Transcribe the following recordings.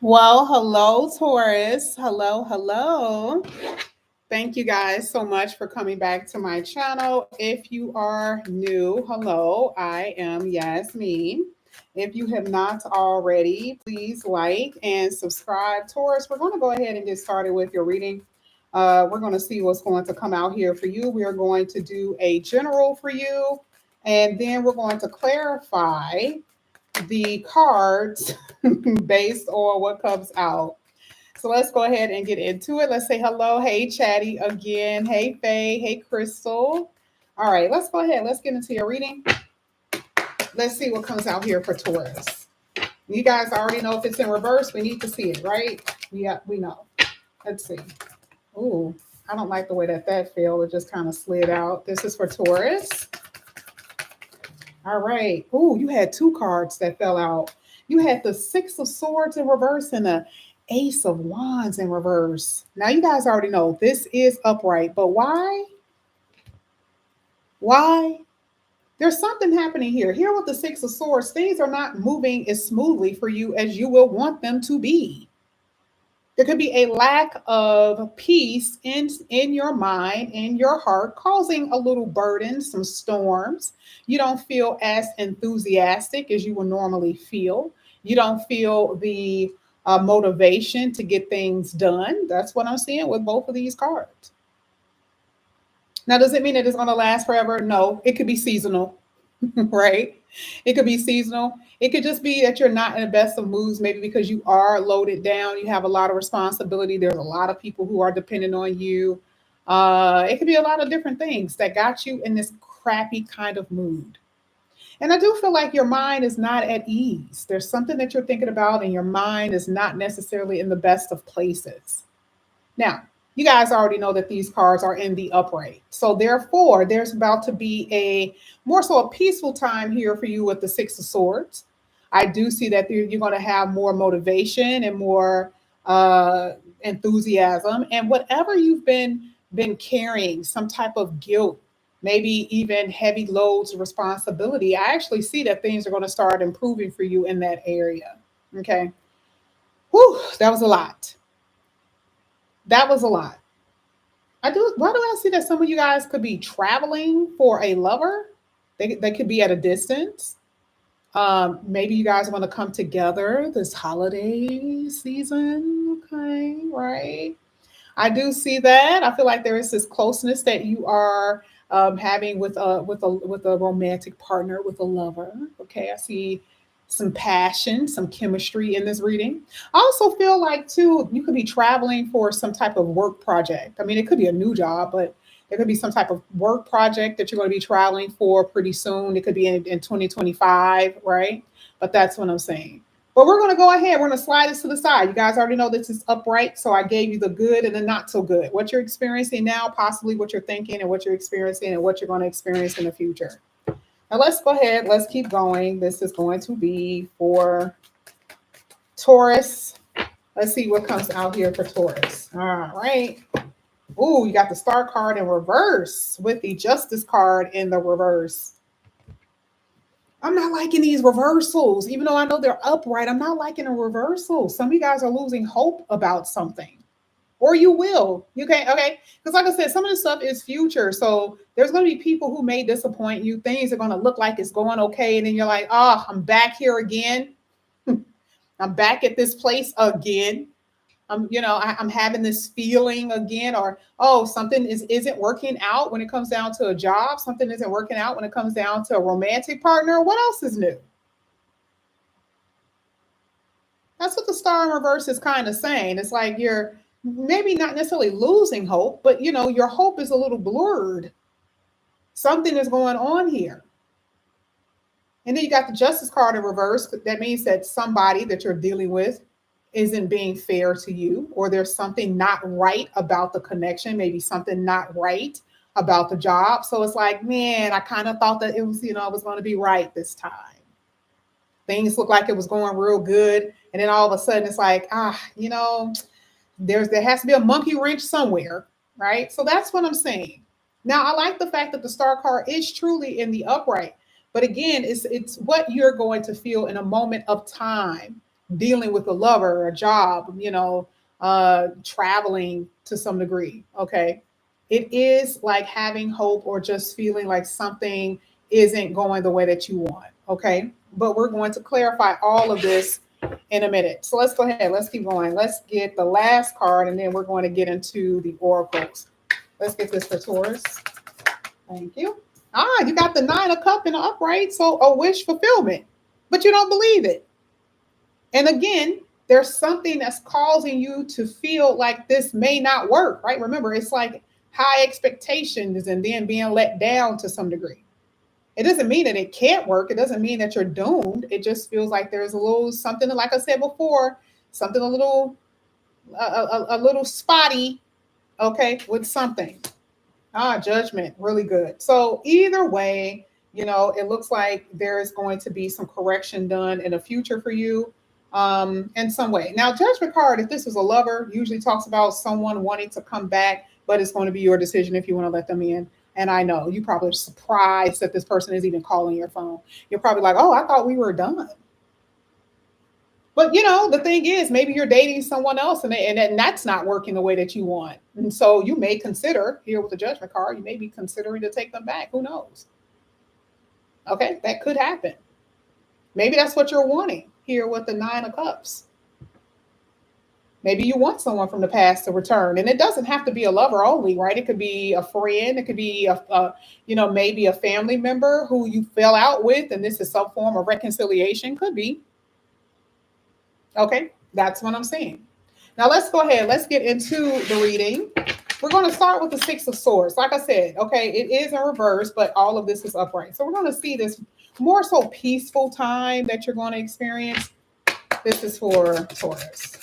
Well, hello, Taurus. Hello, hello. Thank you guys so much for coming back to my channel. If you are new, hello, I am Yasmin. If you have not already, please like and subscribe. Taurus, we're going to go ahead and get started with your reading. We're going to see what's going to come out here for you. We are going to do a general for you, and then we're going to clarify the cards based on what comes out. So let's go ahead and get into it. Let's say hello. Hey, Chatty again. Hey, Faye. Hey, Crystal. All right, let's go ahead. Let's get into your reading. Let's see what comes out here for Taurus. You guys already know if it's in reverse, we need to see it, right? Yeah, we know. Let's see. Ooh, I don't like the way that fell. It just kind of slid out. This is for Taurus. All right. Ooh, you had two cards that fell out. You had the Six of Swords in reverse and the Ace of Wands in reverse. Now, you guys already know this is upright, but why? Why? There's something happening here. Here with the Six of Swords, things are not moving as smoothly for you as you will want them to be. There could be a lack of peace in your mind, in your heart, causing a little burden, some storms. You don't feel as enthusiastic as you would normally feel. You don't feel the motivation to get things done. That's what I'm seeing with both of these cards. Now, does it mean that it's going to last forever? No, it could be seasonal, right? It could be seasonal. It could just be that you're not in the best of moods, maybe because you are loaded down. You have a lot of responsibility. There's a lot of people who are dependent on you. It could be a lot of different things that got you in this crappy kind of mood. And I do feel like your mind is not at ease. There's something that you're thinking about, and your mind is not necessarily in the best of places. Now, you guys already know that these cards are in the upright. So therefore, there's about to be a more so a peaceful time here for you with the Six of Swords. I do see that you're going to have more motivation and more enthusiasm, and whatever you've been carrying, some type of guilt, maybe even heavy loads of responsibility. I actually see that things are going to start improving for you in that area. Okay. Whew, that was a lot. That was a lot. Why do I see that some of you guys could be traveling for a lover? They could be at a distance. Maybe you guys want to come together this holiday season. Okay, right. I do see that. I feel like there is this closeness that you are having with a romantic partner, with a lover. Okay, I see some passion, some chemistry in this reading. I also feel like too you could be traveling for some type of work project. I mean, it could be a new job, but there could be some type of work project that you're going to be traveling for pretty soon. It could be in 2025, right? But that's what I'm saying. But we're going to go ahead. We're going to slide this to the side. You guys already know this is upright. So I gave you the good and the not so good. What you're experiencing now, possibly what you're thinking and what you're experiencing and what you're going to experience in the future. Now let's go ahead. Let's keep going. This is going to be for Taurus. Let's see what comes out here for Taurus. All right. Ooh, you got the Star card in reverse with the Justice card in the reverse. I'm not liking these reversals, even though I know they're upright. I'm not liking a reversal. Some of you guys are losing hope about something, or you will. You can, okay? Because, like I said, some of this stuff is future. So there's going to be people who may disappoint you. Things are going to look like it's going okay, and then you're like, oh, I'm back here again. I'm back at this place again. I'm having this feeling again, or oh, something isn't working out when it comes down to a job. Something isn't working out when it comes down to a romantic partner. What else is new? That's what the star in reverse is kind of saying. It's like you're maybe not necessarily losing hope, but your hope is a little blurred. Something is going on here. And then you got the Justice card in reverse. That means that somebody that you're dealing with isn't being fair to you, or there's something not right about the connection, maybe something not right about the job. So it's like, man, I kind of thought that it was, it was going to be right this time. Things look like it was going real good. And then all of a sudden it's like, there has to be a monkey wrench somewhere, right? So that's what I'm saying. Now, I like the fact that the Star card is truly in the upright. But again, it's what you're going to feel in a moment of time dealing with a lover, a job, traveling to some degree. Okay. It is like having hope or just feeling like something isn't going the way that you want. Okay. But we're going to clarify all of this in a minute. So let's go ahead. Let's keep going. Let's get the last card and then we're going to get into the oracles. Let's get this for Taurus. Thank you. You got the 9 of Cups in the upright. So a wish fulfillment, but you don't believe it. And again, there's something that's causing you to feel like this may not work, right? Remember, it's like high expectations and then being let down to some degree. It doesn't mean that it can't work. It doesn't mean that you're doomed. It just feels like there's a little something, like I said before, something a little spotty, okay, with something. Judgment, really good. So either way, it looks like there's going to be some correction done in the future for you in some way. Now, judgment card, if this is a lover, usually talks about someone wanting to come back, but it's going to be your decision if you want to let them in. And I know you probably are surprised that this person is even calling your phone. You're probably like, oh, I thought we were done. But, the thing is, maybe you're dating someone else and that's not working the way that you want. And so you may consider, here with the judgment card, you may be considering to take them back. Who knows? Okay, that could happen. Maybe that's what you're wanting here with the 9 of Cups. Maybe you want someone from the past to return, and it doesn't have to be a lover only, right? It could be a friend. It could be maybe a family member who you fell out with, and this is some form of reconciliation. Could be. Okay, that's what I'm saying. Now let's go ahead. Let's get into the reading. We're going to start with the 6 of Swords. Like I said, okay, it is in reverse, but all of this is upright. So we're going to see this more so peaceful time that you're going to experience. This is for Taurus.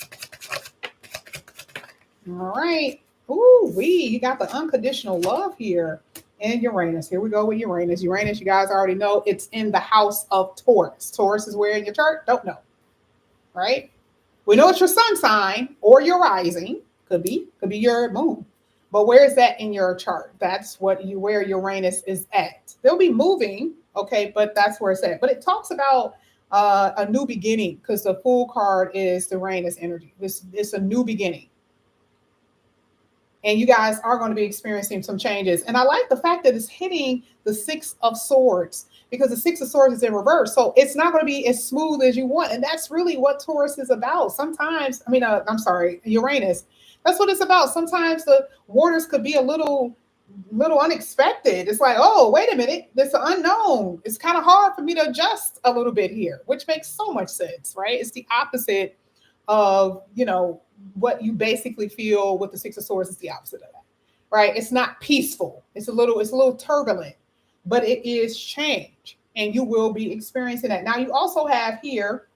All right. Ooh, you got the unconditional love here. And Uranus. Here we go with Uranus. Uranus, you guys already know it's in the house of Taurus. Taurus is where in your chart? Don't know. Right? We know it's your sun sign or your rising. Could be your moon. But where is that in your chart? That's where Uranus is at. They'll be moving, okay, but that's where it's at. But it talks about a new beginning because the Fool card is the Uranus energy. It's a new beginning. And you guys are going to be experiencing some changes. And I like the fact that it's hitting the 6 of Swords because the 6 of Swords is in reverse. So it's not going to be as smooth as you want. And that's really what Taurus is about. Sometimes, Uranus. That's what it's about. Sometimes the waters could be a little unexpected. It's like, oh, wait a minute. This is unknown. It's kind of hard for me to adjust a little bit here, which makes so much sense, right? It's the opposite of, what you basically feel with the 6 of Swords is the opposite of that, right? It's not peaceful. It's a little turbulent, but it is change, and you will be experiencing that. Now, you also have here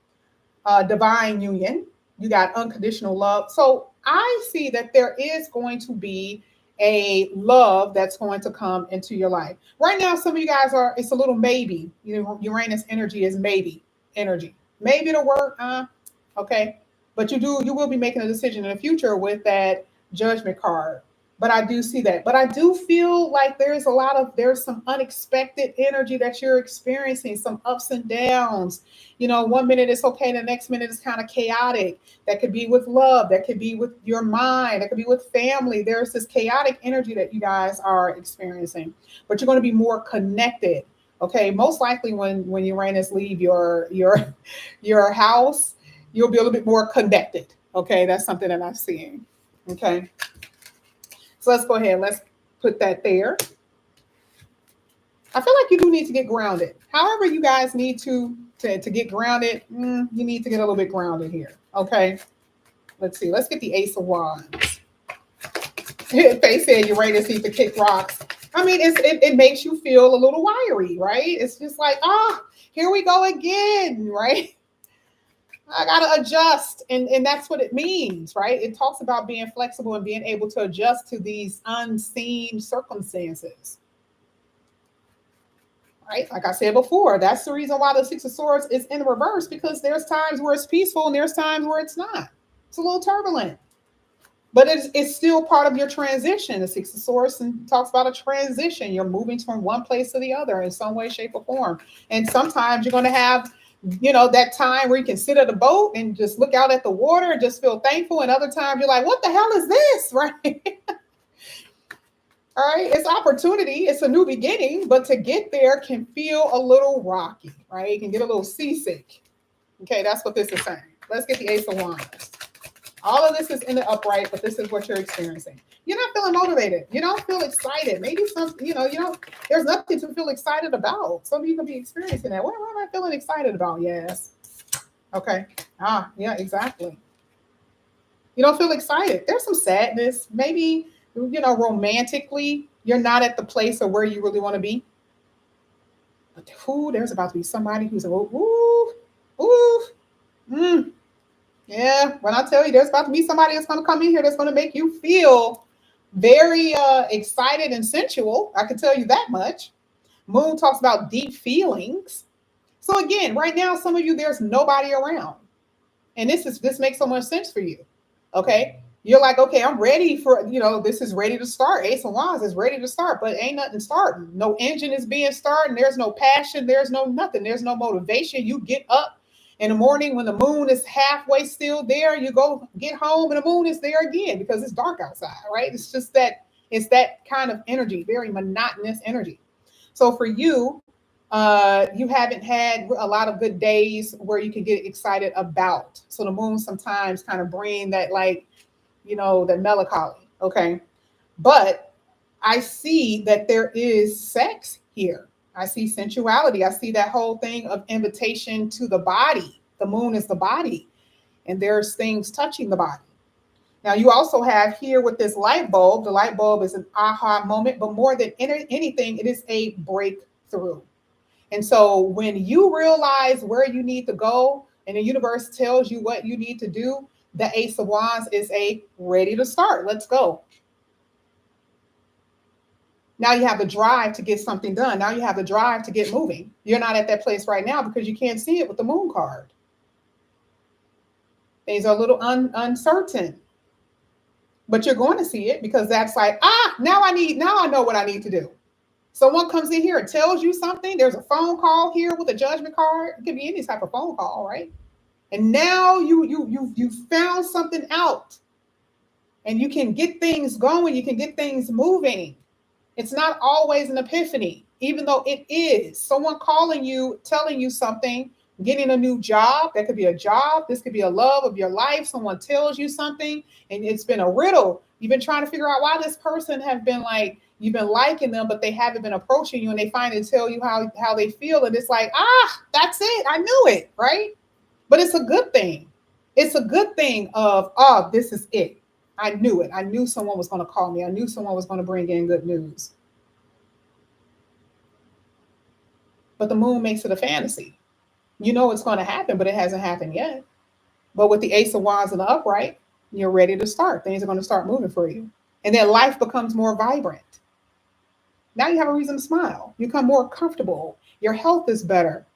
divine union. You got unconditional love. So I see that there is going to be a love that's going to come into your life. Right now, some of you guys it's a little maybe. Uranus energy is maybe energy. Maybe it'll work. Okay. But you will be making a decision in the future with that judgment card. But I do see that. But I do feel like there's some unexpected energy that you're experiencing, some ups and downs. 1 minute it's okay, the next minute it's kind of chaotic. That could be with love, that could be with your mind, that could be with family. There's this chaotic energy that you guys are experiencing. But you're going to be more connected. Okay, most likely when Uranus leave your house, you'll be a little bit more connected. Okay, that's something that I'm seeing. Okay, so let's go ahead. Let's put that there. I feel like you do need to get grounded. However, you guys need to get grounded. You need to get a little bit grounded here. Okay, let's see. Let's get the Ace of Wands. They said Uranus needs to kick rocks. I mean, it makes you feel a little wiry, right? It's just like, here we go again, right? I got to adjust. And that's what it means, right? It talks about being flexible and being able to adjust to these unseen circumstances, right? Like I said before, that's the reason why the 6 of Swords is in reverse, because there's times where it's peaceful and there's times where it's not. It's a little turbulent, but it's still part of your transition. The 6 of Swords talks about a transition. You're moving from one place to the other in some way, shape, or form. And sometimes you're going to have that time where you can sit at a boat and just look out at the water and just feel thankful. And other times you're like, what the hell is this? Right? All right. It's opportunity. It's a new beginning, but to get there can feel a little rocky, right? You can get a little seasick. Okay. That's what this is saying. Let's get the Ace of Wands. All of this is in the upright, but this is what you're experiencing. You're not feeling motivated. You don't feel excited. Maybe there's nothing to feel excited about. Some of you can be experiencing that. What am I feeling excited about? Yes. Okay. Yeah, exactly. You don't feel excited. There's some sadness. Maybe, romantically, you're not at the place of where you really want to be. But there's about to be somebody who's, yeah, when I tell you there's about to be somebody that's going to come in here that's going to make you feel very excited and sensual. I can tell you that much. Moon talks about deep feelings. So again, right now, some of you, there's nobody around. And this makes so much sense for you. Okay. You're like, okay, I'm ready for, this is ready to start. Ace of Wands is ready to start, but ain't nothing starting. No engine is being started. There's no passion. There's no nothing. There's no motivation. You get up in the morning when the moon is halfway still there, you go get home and the moon is there again because it's dark outside, right? It's just it's that kind of energy, very monotonous energy. So for you, you haven't had a lot of good days where you can get excited about. So the moon sometimes kind of bring that the melancholy. Okay. But I see that there is sex here. I see sensuality. I see that whole thing of invitation to the body. The moon is the body, and there's things touching the body. Now, you also have here with this light bulb, the light bulb is an aha moment, but more than anything, it is a breakthrough. And so when you realize where you need to go and the universe tells you what you need to do, the Ace of Wands is ready to start. Let's go. Now you have the drive to get something done. Now you have the drive to get moving. You're not at that place right now because you can't see it with the moon card. Things are a little uncertain, but you're going to see it because that's like, now I know what I need to do. Someone comes in here and tells you something. There's a phone call here with a judgment card. It could be any type of phone call, right? And now you found something out and you can get things going. You can get things moving. It's not always an epiphany, even though it is. Someone calling you, telling you something, getting a new job. That could be a job. This could be a love of your life. Someone tells you something and it's been a riddle. You've been trying to figure out why this person have been like, you've been liking them, but they haven't been approaching you and they finally tell you how they feel. And it's like, that's it. I knew it, right? But it's a good thing. It's a good thing of, this is it. I knew it. I knew someone was going to call me. I knew someone was going to bring in good news. But the moon makes it a fantasy. You know it's going to happen, but it hasn't happened yet. But with the Ace of Wands in the upright, you're ready to start. Things are going to start moving for you. And then life becomes more vibrant. Now you have a reason to smile. You become more comfortable. Your health is better.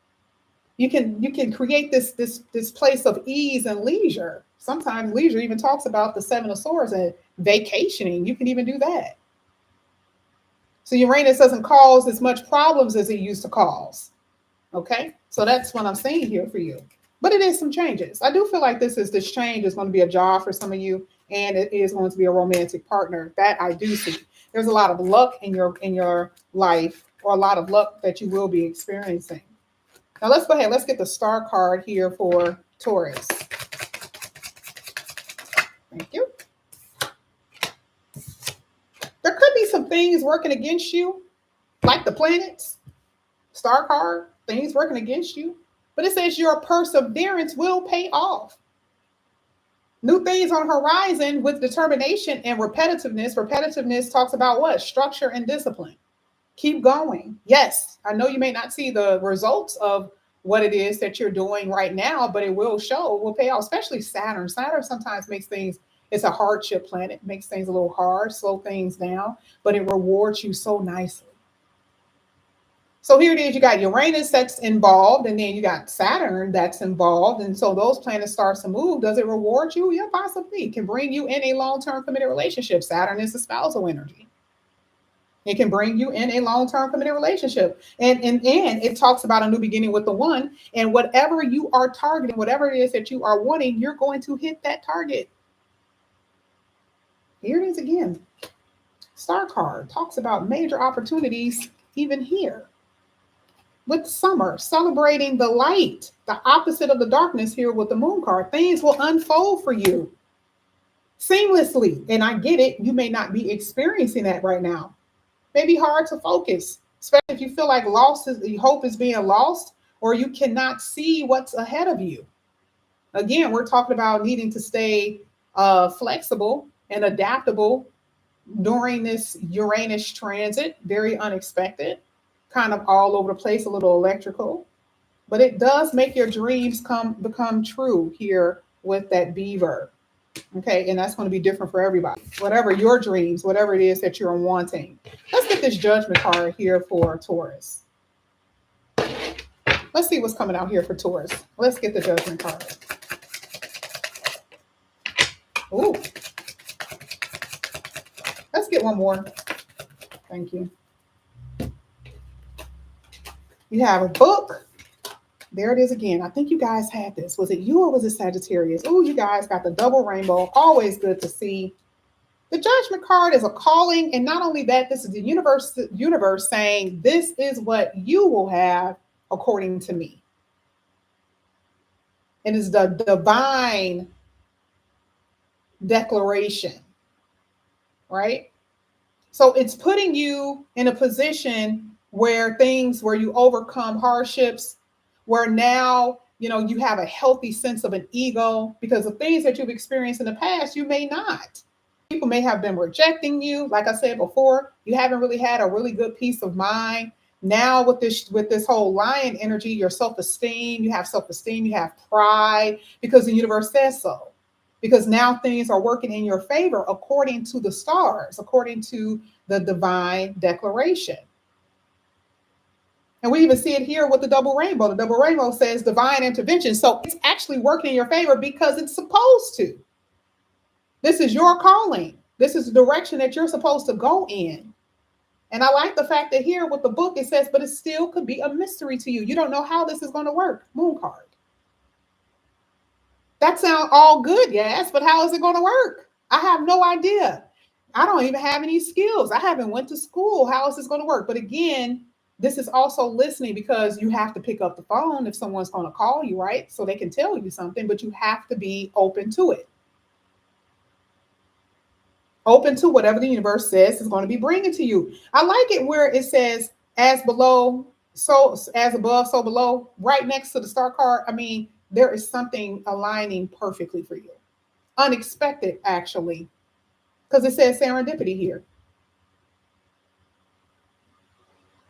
You can create this place of ease and leisure. Sometimes leisure even talks about the Seven of Swords and vacationing. You can even do that. So Uranus doesn't cause as much problems as it used to cause. Okay, so that's what I'm saying here for you. But it is some changes. I do feel like this change is going to be a job for some of you, and it is going to be a romantic partner. That I do see. There's a lot of luck in your life, or a lot of luck that you will be experiencing. Now let's go ahead. Let's get the star card here for Taurus. Thank you. There could be some things working against you, like the planets. Star card, things working against you. But it says your perseverance will pay off. New things on horizon with determination and repetitiveness. Repetitiveness talks about what? Structure and discipline. Keep going. Yes, I know you may not see the results of what it is that you're doing right now, but it will show, it will pay off, especially Saturn. Saturn sometimes makes things, it's a hardship planet, makes things a little hard, slow things down, but it rewards you so nicely. So here it is, you got Uranus that's involved, and then you got Saturn that's involved. And so those planets start to move. Does it reward you? Yeah, possibly. It can bring you in a long-term committed relationship. Saturn is the spousal energy. It can bring you in a long-term committed relationship. And it talks about a new beginning with the one. And whatever you are targeting, whatever it is that you are wanting, you're going to hit that target. Here it is again. Star card talks about major opportunities even here. With summer, celebrating the light, the opposite of the darkness here with the moon card. Things will unfold for you seamlessly. And I get it. You may not be experiencing that right now. Maybe hard to focus, especially if you feel like hope is being lost, or you cannot see what's ahead of you. Again, we're talking about needing to stay flexible and adaptable during this Uranus transit. Very unexpected, kind of all over the place, a little electrical, but it does make your dreams become true here with that beaver. Okay, and that's going to be different for everybody. Whatever your dreams, whatever it is that you're wanting. Let's get this judgment card here for Taurus. Let's see what's coming out here for Taurus. Let's get the judgment card. Ooh. Let's get one more. Thank you. You have a book. There it is again. I think you guys had this. Was it you or was it Sagittarius? Oh, you guys got the double rainbow. Always good to see. The judgment card is a calling. And not only that, this is the universe saying, this is what you will have according to me. It is the divine declaration, right? So it's putting you in a position where you overcome hardships, where now, you have a healthy sense of an ego, because the things that you've experienced in the past, you may not. People may have been rejecting you. Like I said before, you haven't really had a really good peace of mind. Now with this whole lion energy, your self-esteem, you have pride, because the universe says so. Because now things are working in your favor according to the stars, according to the divine declaration. And we even see it here with the double rainbow. The double rainbow says divine intervention. So it's actually working in your favor because it's supposed to. This is your calling. This is the direction that you're supposed to go in. And I like the fact that here with the book, it says, but it still could be a mystery to you. You don't know how this is going to work. Moon card. That sounds all good, yes, but how is it going to work? I have no idea. I don't even have any skills. I haven't went to school. How is this going to work? But again, this is also listening, because you have to pick up the phone if someone's going to call you, right? So they can tell you something, but you have to be open to it. Open to whatever the universe says is going to be bringing to you. I like it where it says, as below, so as above, so below, right next to the star card. I mean, there is something aligning perfectly for you. Unexpected, actually, because it says serendipity here.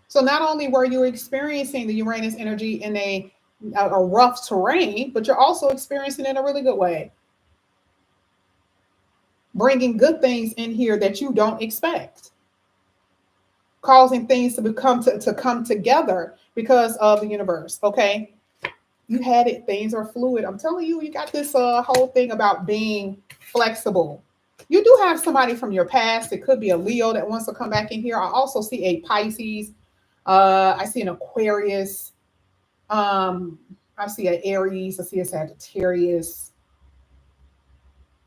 So not only were you experiencing the Uranus energy in a rough terrain, but you're also experiencing it in a really good way. Bringing good things in here that you don't expect. Causing things to come together because of the universe, okay? You had it. Things are fluid. I'm telling you, you got this whole thing about being flexible. You do have somebody from your past. It could be a Leo that wants to come back in here. I also see a Pisces. I see an Aquarius. I see an Aries. I see a Sagittarius.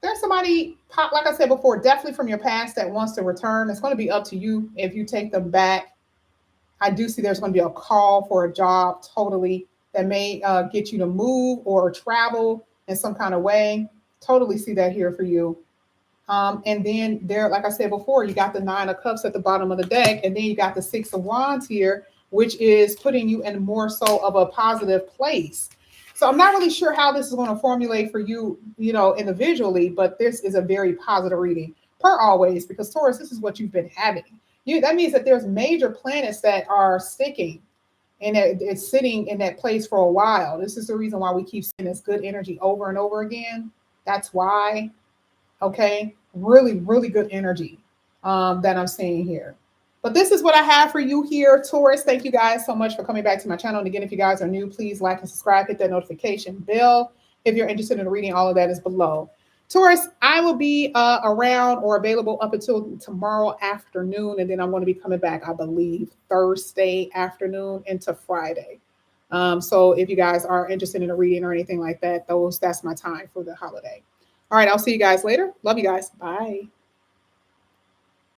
There's somebody, like I said before, definitely from your past that wants to return. It's going to be up to you if you take them back. I do see there's going to be a call for a job, totally, that may get you to move or travel in some kind of way. Totally see that here for you. And then there, like I said before, you got the 9 of Cups at the bottom of the deck, and then you got the 6 of Wands here, which is putting you in more so of a positive place. So I'm not really sure how this is going to formulate for you, individually, but this is a very positive reading, per always, because Taurus, this is what you've been having. That means that there's major planets that are sticking, and it's sitting in that place for a while. This is the reason why we keep seeing this good energy over and over again. That's why. Okay, really, really good energy that I'm seeing here. But this is what I have for you here, Taurus. Thank you guys so much for coming back to my channel. And again, if you guys are new, please like and subscribe, hit that notification bell. If you're interested in reading, all of that is below. Taurus, I will be around or available up until tomorrow afternoon, and then I'm going to be coming back, I believe, Thursday afternoon into Friday. So if you guys are interested in a reading or anything like that, that's my time for the holiday. All right, I'll see you guys later. Love you guys. Bye.